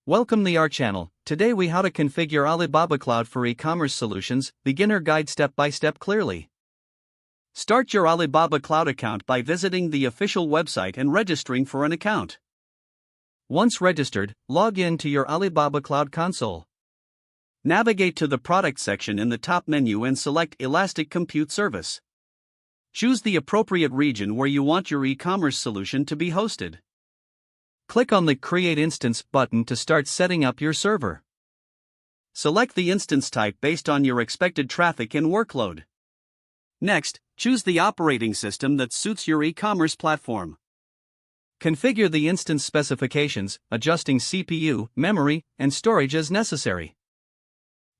Welcome to our channel. Today we how to configure Alibaba Cloud for e-commerce solutions, beginner guide step by step clearly. Start your Alibaba Cloud account by visiting the official website and registering for an account. Once registered, log in to your Alibaba Cloud console. Navigate to the product section in the top menu and select Elastic Compute Service. Choose the appropriate region where you want your e-commerce solution to be hosted. Click on the Create Instance button to start setting up your server. Select the instance type based on your expected traffic and workload. Next, choose the operating system that suits your e-commerce platform. Configure the instance specifications, adjusting CPU, memory, and storage as necessary.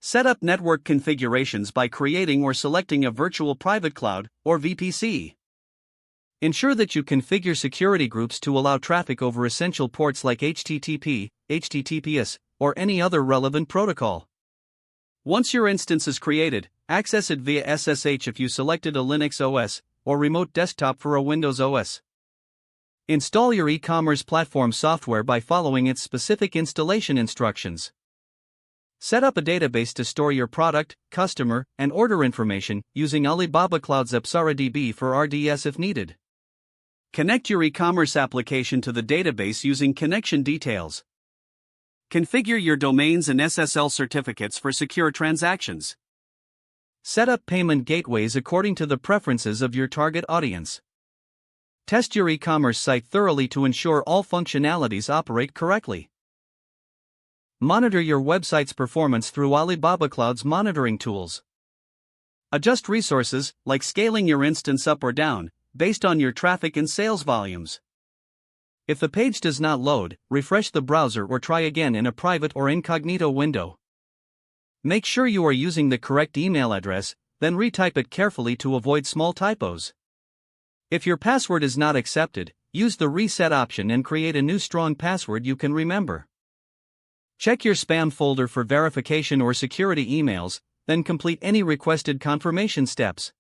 Set up network configurations by creating or selecting a virtual private cloud, or VPC. Ensure that you configure security groups to allow traffic over essential ports like HTTP, HTTPS, or any other relevant protocol. Once your instance is created, access it via SSH if you selected a Linux OS, or remote desktop for a Windows OS. Install your e-commerce platform software by following its specific installation instructions. Set up a database to store your product, customer, and order information using Alibaba Cloud's Apsara DB for RDS if needed. Connect your e-commerce application to the database using connection details. Configure your domains and SSL certificates for secure transactions. Set up payment gateways according to the preferences of your target audience. Test your e-commerce site thoroughly to ensure all functionalities operate correctly. Monitor your website's performance through Alibaba Cloud's monitoring tools. Adjust resources, like scaling your instance up or down, based on your traffic and sales volumes. If the page does not load, refresh the browser or try again in a private or incognito window. Make sure you are using the correct email address, then retype it carefully to avoid small typos. If your password is not accepted, use the reset option and create a new strong password you can remember. Check your spam folder for verification or security emails, then complete any requested confirmation steps.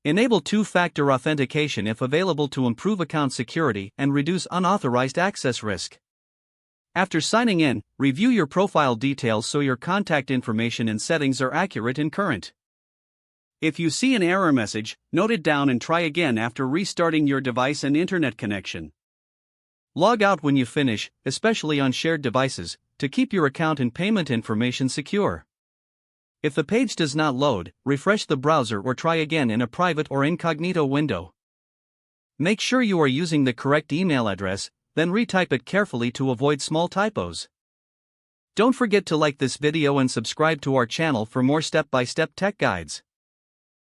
Enable two-factor authentication if available to improve account security and reduce unauthorized access risk. After signing in, review your profile details so your contact information and settings are accurate and current. If you see an error message, note it down and try again after restarting your device and internet connection. Log out when you finish, especially on shared devices, to keep your account and payment information secure. If the page does not load, refresh the browser or try again in a private or incognito window. Make sure you are using the correct email address, then retype it carefully to avoid small typos. Don't forget to like this video and subscribe to our channel for more step-by-step tech guides.